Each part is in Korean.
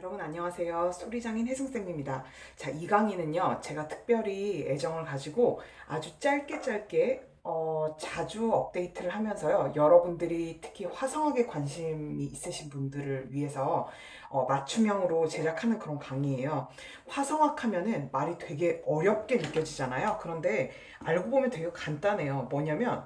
여러분 안녕하세요. 소리장인 혜승쌤입니다. 자, 이 강의는요, 제가 특별히 애정을 가지고 아주 짧게 자주 업데이트를 하면서요, 여러분들이 특히 화성학에 관심이 있으신 분들을 위해서 맞춤형으로 제작하는 그런 강의예요. 화성학 하면은 말이 되게 어렵게 느껴지잖아요. 그런데 알고 보면 되게 간단해요. 뭐냐면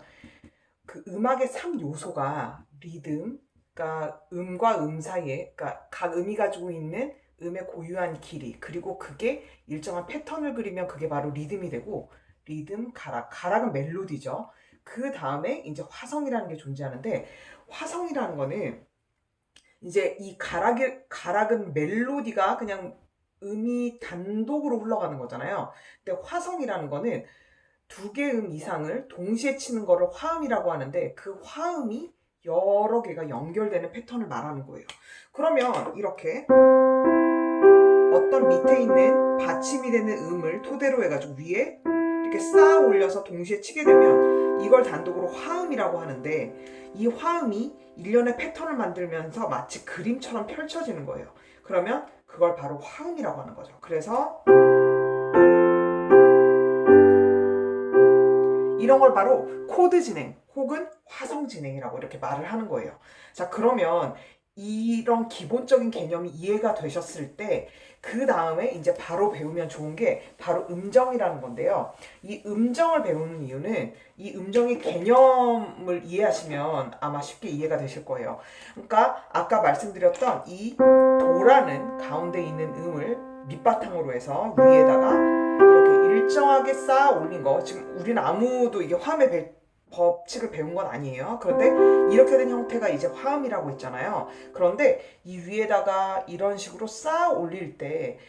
그 음악의 3요소가 리듬, 그러니까 음과 음 사이에, 그러니까 각 음이 가지고 있는 음의 고유한 길이, 그리고 그게 일정한 패턴을 그리면 그게 바로 리듬이 되고, 리듬, 가락은 멜로디죠. 그 다음에 이제 화성이라는 게 존재하는데, 화성이라는 거는 이제 이 가락은 멜로디가 그냥 음이 단독으로 흘러가는 거잖아요. 근데 화성이라는 거는 두 개 음 이상을 동시에 치는 거를 화음이라고 하는데, 그 화음이 여러 개가 연결되는 패턴을 말하는 거예요. 그러면 이렇게 어떤 밑에 있는 받침이 되는 음을 토대로 해가지고 위에 이렇게 쌓아 올려서 동시에 치게 되면 이걸 단독으로 화음이라고 하는데, 이 화음이 일련의 패턴을 만들면서 마치 그림처럼 펼쳐지는 거예요. 그러면 그걸 바로 화음이라고 하는 거죠. 그래서 이런 걸 바로 코드 진행 혹은 화성 진행이라고 이렇게 말을 하는 거예요. 자, 그러면 이런 기본적인 개념이 이해가 되셨을 때, 그 다음에 이제 바로 배우면 좋은 게 바로 음정이라는 건데요. 이 음정을 배우는 이유는 이 음정의 개념을 이해하시면 아마 쉽게 이해가 되실 거예요. 그러니까 아까 말씀드렸던 이 도라는 가운데 있는 음을 밑바탕으로 해서 위에다가 이렇게 일정하게 쌓아 올린 거, 지금 우리는 아무도 이게 화음의 법칙을 배운 건 아니에요. 그런데 이렇게 된 형태가 이제 화음이라고 했잖아요. 그런데 이 위에다가 이런 식으로 쌓아 올릴 때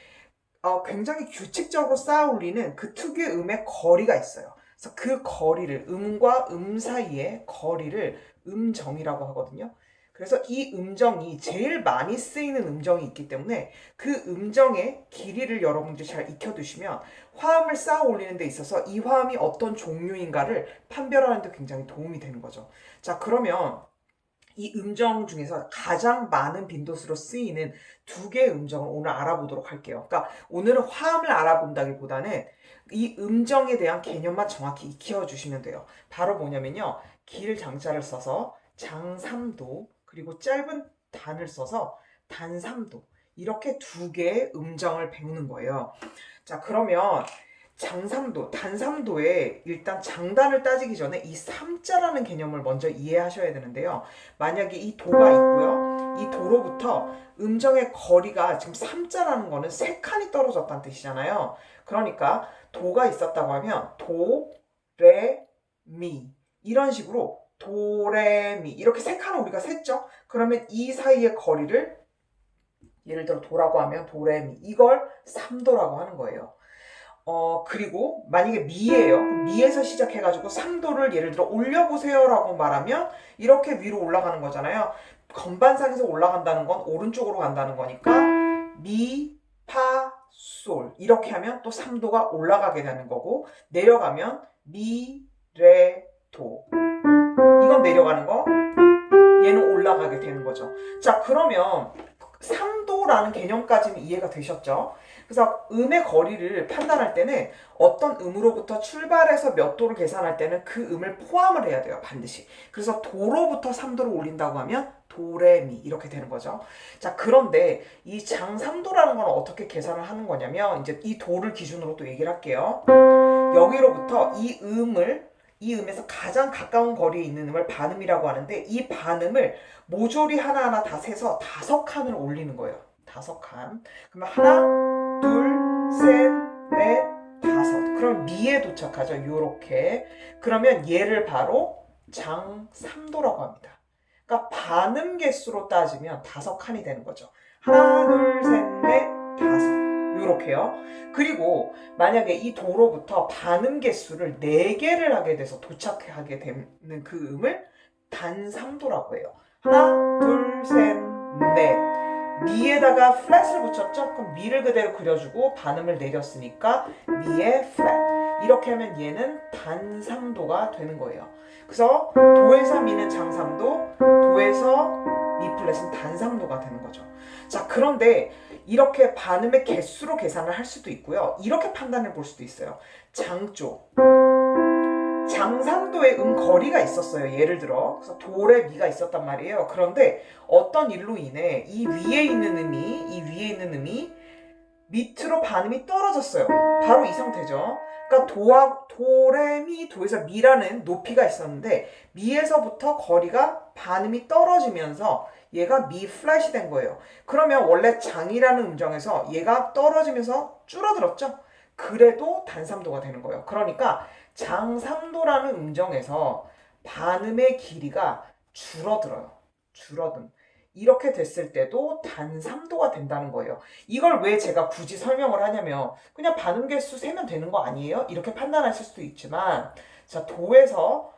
굉장히 규칙적으로 쌓아 올리는 그 특유의 음의 거리가 있어요. 그래서 그 거리를, 음과 음 사이의 거리를 음정이라고 하거든요. 그래서 이 음정이 제일 많이 쓰이는 음정이 있기 때문에 그 음정의 길이를 여러분들이 잘 익혀두시면 화음을 쌓아 올리는 데 있어서 이 화음이 어떤 종류인가를 판별하는 데 굉장히 도움이 되는 거죠. 자, 그러면 이 음정 중에서 가장 많은 빈도수로 쓰이는 두 개의 음정을 오늘 알아보도록 할게요. 그러니까 오늘은 화음을 알아본다기보다는 이 음정에 대한 개념만 정확히 익혀주시면 돼요. 바로 뭐냐면요, 길 장자를 써서 장삼도, 그리고 짧은 단을 써서 단삼도, 이렇게 두 개의 음정을 배우는 거예요. 자, 그러면 장삼도, 단삼도에 일단 장단을 따지기 전에 이 삼자라는 개념을 먼저 이해하셔야 되는데요. 만약에 이 도가 있고요. 이 도로부터 음정의 거리가 지금 삼자라는 거는 세 칸이 떨어졌다는 뜻이잖아요. 그러니까 도가 있었다고 하면 도, 레, 미, 이런 식으로 도, 레, 미, 이렇게 세 칸을 우리가 셌죠. 그러면 이 사이의 거리를 예를 들어 도라고 하면 도, 레, 미, 이걸 삼도라고 하는 거예요. 그리고 만약에 미예요. 그럼 미에서 시작해가지고 3도를 예를 들어 올려보세요 라고 말하면 이렇게 위로 올라가는 거잖아요. 건반상에서 올라간다는 건 오른쪽으로 간다는 거니까 미, 파, 솔, 이렇게 하면 또 3도가 올라가게 되는 거고, 내려가면 미, 레, 도, 이건 내려가는 거, 얘는 올라가게 되는 거죠. 자, 그러면 3도라는 개념까지는 이해가 되셨죠? 그래서 음의 거리를 판단할 때는 어떤 음으로부터 출발해서 몇 도를 계산할 때는 그 음을 포함을 해야 돼요, 반드시. 그래서 도로부터 3도를 올린다고 하면 도레미 이렇게 되는 거죠. 자, 그런데 이 장3도라는 건 어떻게 계산을 하는 거냐면, 이제 이 도를 기준으로 또 얘기를 할게요. 여기로부터 이 음에서 가장 가까운 거리에 있는 음을 반음이라고 하는데, 이 반음을 모조리 하나하나 다 세서 5칸을 올리는 거예요. 5칸. 그러면 하나, 둘, 셋, 넷, 5. 그럼 미에 도착하죠. 요렇게. 그러면 얘를 바로 장3도라고 합니다. 그러니까 반음 개수로 따지면 5칸이 되는 거죠. 하나, 둘, 셋, 넷, 5. 요렇게요. 그리고 만약에 이 도로부터 반음 개수를 4개를 하게 돼서 도착하게 되는 그 음을 단3도라고 해요. 하나, 둘, 셋, 넷. 미에다가 플랫을 붙였죠? 그럼 미를 그대로 그려주고 반음을 내렸으니까 미의 플랫. 이렇게 하면 얘는 단3도가 되는 거예요. 그래서 도에서 미는 장3도, 도에서 미 플랫은 단삼도가 되는 거죠. 자, 그런데 이렇게 반음의 개수로 계산을 할 수도 있고요. 이렇게 판단해 볼 수도 있어요. 장조. 장삼도의 거리가 있었어요. 예를 들어 그래서 도레 미가 있었단 말이에요. 그런데 어떤 일로 인해 이 위에 있는 음이 밑으로 반음이 떨어졌어요. 바로 이 상태죠. 그러니까 도레미 도에서 미라는 높이가 있었는데 미에서부터 거리가 반음이 떨어지면서 얘가 미 플랫이 된 거예요. 그러면 원래 장이라는 음정에서 얘가 떨어지면서 줄어들었죠. 그래도 단삼도가 되는 거예요. 그러니까 장삼도라는 음정에서 반음의 길이가 줄어들어요. 줄어든. 이렇게 됐을 때도 단삼도가 된다는 거예요. 이걸 왜 제가 굳이 설명을 하냐면 그냥 반음 개수 세면 되는 거 아니에요? 이렇게 판단하실 수도 있지만 자, 도에서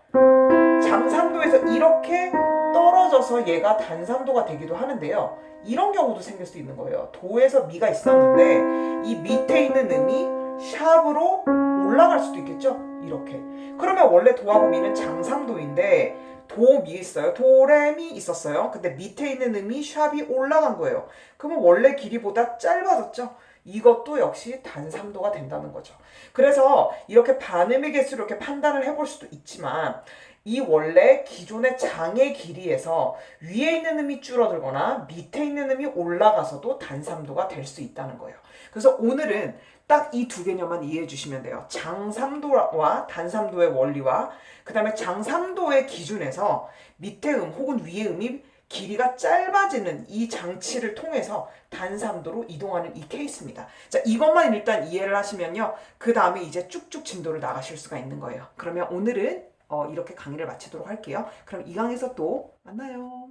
장삼도에서 이렇게 떨어져서 얘가 단삼도가 되기도 하는데요. 이런 경우도 생길 수 있는 거예요. 도에서 미가 있었는데 이 밑에 있는 음이 샵으로 올라갈 수도 있겠죠? 이렇게. 그러면 원래 도하고 미는 장삼도인데 도 미 있어요. 도레미 있었어요. 근데 밑에 있는 음이 샵이 올라간 거예요. 그러면 원래 길이보다 짧아졌죠? 이것도 역시 단삼도가 된다는 거죠. 그래서 이렇게 반음의 개수로 이렇게 판단을 해볼 수도 있지만 이 원래 기존의 장의 길이에서 위에 있는 음이 줄어들거나 밑에 있는 음이 올라가서도 단삼도가 될 수 있다는 거예요. 그래서 오늘은 딱 이 두 개념만 이해해 주시면 돼요. 장삼도와 단삼도의 원리와 그 다음에 장삼도의 기준에서 밑에 음 혹은 위에 음이 길이가 짧아지는 이 장치를 통해서 단삼도로 이동하는 이 케이스입니다. 자, 이것만 일단 이해를 하시면요. 그 다음에 이제 쭉쭉 진도를 나가실 수가 있는 거예요. 그러면 오늘은 이렇게 강의를 마치도록 할게요. 그럼 이 강에서 또 만나요.